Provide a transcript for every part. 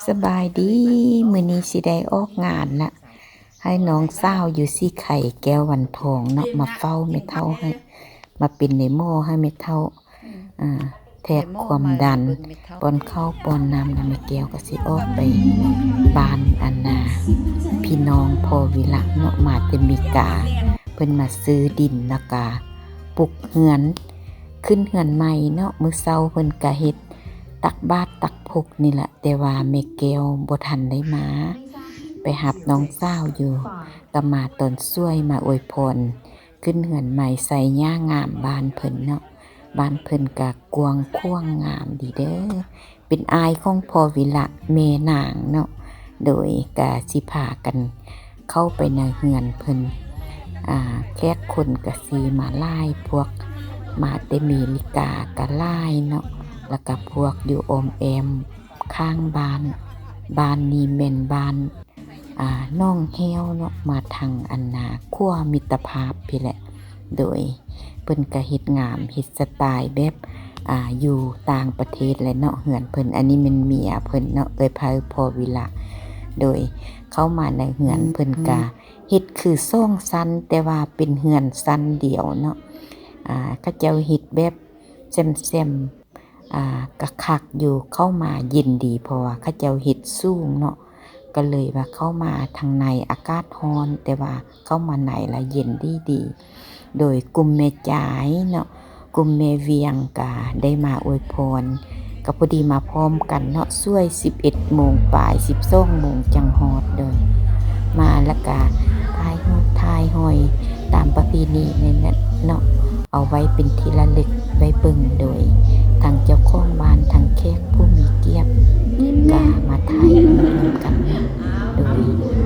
สบายดีมื้อนี้สิได้ออกงานละให้น้องสาวอยู่ซี่ไข่แก้ววันทองเนาะมาเฝ้าแม่เฒ่าให้มาเป็นในหม้อให้แม่เฒ่าแทกความดันป้อนข้าวป้อนน้ำนำแม่แก้วก็สิออกไปบ้านอันนาพี่น้องพอวิละเนาะมาแต่มีกาเพิ่นมาซื้อดินแล้วก็ปลูกเฮือนขึ้นเฮือนใหม่เนาะมื้อเช้าเพิ่นก็เฮ็ดตักบาตรตักพกนี่แหละแต่ว่าแม่แก้วบ่ทันได้มาไปหับน้องสาวอยู่ก็มาตอนช่วยมาอวยพรขึ้นเฮือนใหม่ใส่หญ้างามบ้านเพิ่นเนาะบ้านเพิ่นก็กวางขวางงามดีเด้อเป็นอายของพ่อวิละแม่นางเนาะโดยก็สิพากันเข้าไปในเฮือนเพิ่นแขกคนก็สิมาหลายพวกมาแต่เมริกาก็หลายเนาะแล้วก็พวกอยู่อมแอมข้างบ้านนี้แม่นบ้านน้องแฮวเนาะมาทางอันนาขั้วมิตรภาพพี่แหละโดยเพิ่นก็เฮ็ดงามเฮ็ดสไตล์แบบอยู่ต่างประเทศและเนาะเฮือนเพิ่นอันนี้มันเมียเพิ่นเนาะพอวิละโดยเข้ามาในเฮือนเพิ่นก็เฮ็ดคือซ่องซันแต่ว่าเป็นเฮือนซันเดียวเนาะเขาเจ้าเฮ็ดแบบแซมกะคักอยู่เข้ามาเย็นดีเพราะว่าเขาเจ้าเฮ็ดสูงเนาะก็เลยว่าเข้ามาทางในอากาศร้อนแต่ว่าเข้ามาในละเย็นดีโดยกลุ่มแม่จ๋ายเนาะกลุ่มแม่เวียงก็ได้มาอวยพรก็พอดีมาพร้อมกันเนาะช่วย11 โมงปลาย12 โมงจังฮอดโดยมาแล้วก็ถ่ายรูปถ่ายห้อยตามประเพณีนี่เนาะเอาไว้เป็นที่ระลึกไว้เบิ่งโดยทางเจ้าของบ้านทางแขกผู้มีเกียรติก็มาถ่ายรูปกันโดย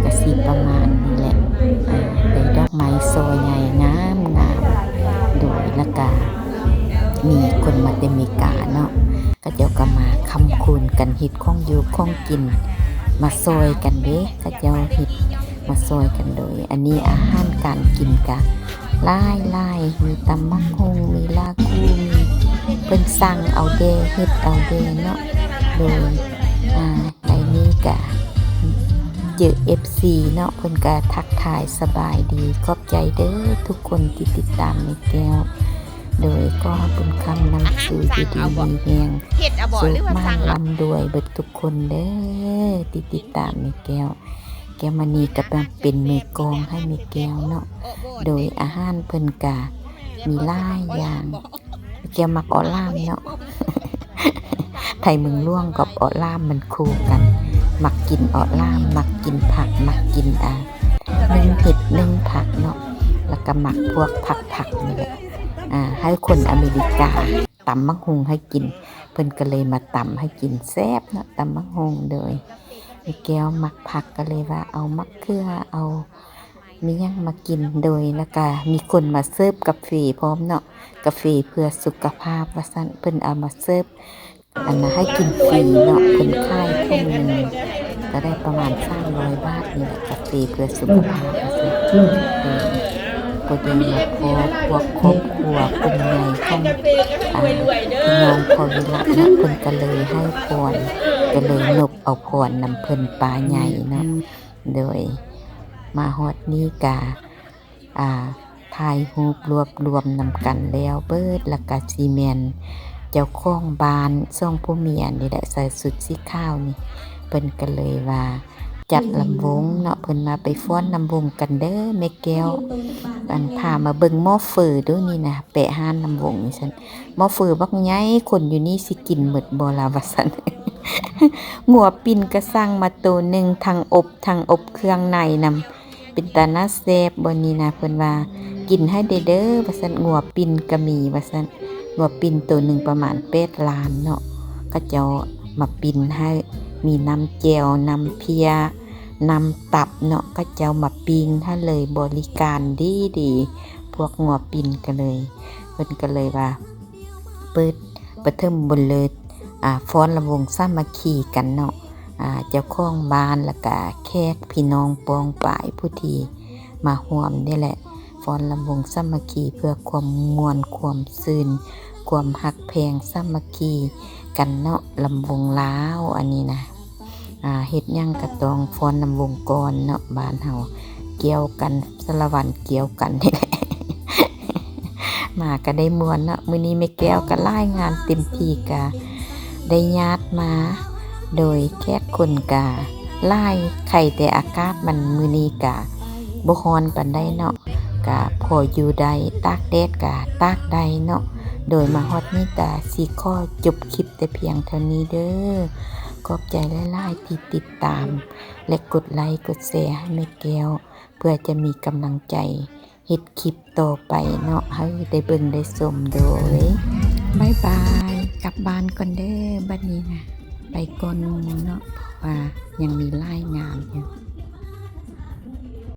กระสีประมาณนี้แหละได้ดอกไม้ซอยใหญ่งามโดยแล้วก็มีคนมาเตมิกาเนาะก็เจ้าก็มาคำคูณกันเฮ็ดของอยู่ของกินมาซอยกันเด้ก็เจ้าเฮ็ดมาซอยกันโดยอันนี้อาหารการกินกะหลายมีตำมักฮงมีลาคูมีเพิ่นสั่งเอาเดเฮ็ดเอาเดเนาะโดยในนี้ก็เจอ FC เนาะเพิ่นก็ทักทายสบายดีขอบใจเด้อทุกคนที่ติดตามแม่แก้วโดยก็บุญคำนำสู่อยู่ดีมีแฮงสุขมากร่ำรวยเบิดทุกคนเด้อที่ติดตามแม่แก้วมณีก็เป็นมือกองให้แม่แก้วเนาะโดยอาหารเพิ่นก็มีหลายอย่างแก้วมักออล่ามเนาะ ไทยเมืองล่วงกับออล่ามมันคู่กันมักกินออล่ามมักกินผักมักกินนึ่งเห็ดนึ่งผักเนาะแล้วก็มักพวกผักนี่แหละให้คนอเมริกาตำมะฮุงให้กินเพิ่นก็เลยมาตำให้กินแซ่บเนาะตำมะฮุงโดยมีแก้วมักผักก็เลยว่าเอามะเขือเอามีหยังมากินโดยแล้วก็มีคนมาเสิร์ฟกาแฟพร้อมเนาะกาแฟเพื่อสุขภาพว่าซั่นเพิ่นเอามาเสิร์ฟอันนั้นให้กินฟรีเนาะคนไข้ทุ่มนึงก็ได้ประมาณ300 บาทนี่แหละกาแฟเพื่อสุขภาพว่าซั่นพอดีมาพบพวกครอบครัวกลุ่มใหญ่ของพี่น้องพอวิละเนาะเพิ่นก็เลยให้พรก็เลยนบเอาพรนำเพิ่นปลาใหญ่เนาะโดยมาฮอดนี้กะถ่ายรูปรวมนำกันแล้วเบิดแล้วก็ซีเมนเจ้าของบ้านซ่องผู้เมียนี่แหละใส่สุดสีขาวนี่เพิ่นก็เลยว่าจัดลำวงเนาะเพิ่นมาไปฟ้อนลำวงกันเด้อแม่แก้วพามาเบิ่งหม้อเฟอด้วยนี่นะแปะห้านลำวงนี่ซั่นหม้อเฟอบักใหญ่คนอยู่นี่สิกินหมดบ่ล่ะว่าซั่น งัวปิ้นก็สั่งมาตัวนึงทั้งอบเครื่องในนำเป็นตาน่าแซ่บบ่นี่นะเพิ่นว่ากินให้เด้อว่าซั่นงัวปิ้นก็มีว่าซั่นงัวปิ้นตัวนึงประมาณ8 ล้านเนาะก็เจ้ามาปิ้นให้มีน้ำแจ่วน้ำเพียน้ำตับเนาะก็เจ้ามาปิ้งให้เลยบริการดีพวกงัวปิ้นก็เลยเพิ่นก็เลยว่าเปิดประเทิมบนเลยฟ้อนระวงสามัคคีกันเนาะเจ้าของบ้านแล้วก็แขกพี่น้องปองป่ายผู้ที่มาร่วมนี่แหละฟ้อนระวงสามัคคีเพื่อความม่วนความซื่นความฮักแพงสามัคคีกันเนาะลำวงลาวอันนี้นะ เฮ็ดหยังก็ต้องฟ้อนนำวงก่อนเนาะบ้านเฮาเกี่ยวกันสารวันเกี่ยวกันนี่แหละ มาก็ได้ม่วนเนาะมื้อนี้แม่แก้วก็รายงานเต็มที่กะได้ญาติมาโดยแขกคนกะหลายไข่แต่อากาศมันมื้อนี้กะบ่ร้อนปานใดเนาะกะพออยู่ได้ตากแดดกะตากได้เนาะโดยมาฮอดนี้ตาสิขอจบคลิปแต่เพียงเท่านี้เด้อขอบใจหลายๆที่ติดตามและกดไลค์กดแชร์ให้แม่แก้วเพื่อจะมีกำลังใจเฮ็ดคลิปต่อไปเนาะให้ได้เบิ่งได้ชมโดยบ๊ายบายกลับบ้านก่อนเด้อบัดนี้นะไปก่อนหมู่เนาะเพราะว่ายังมีรายงานอยู่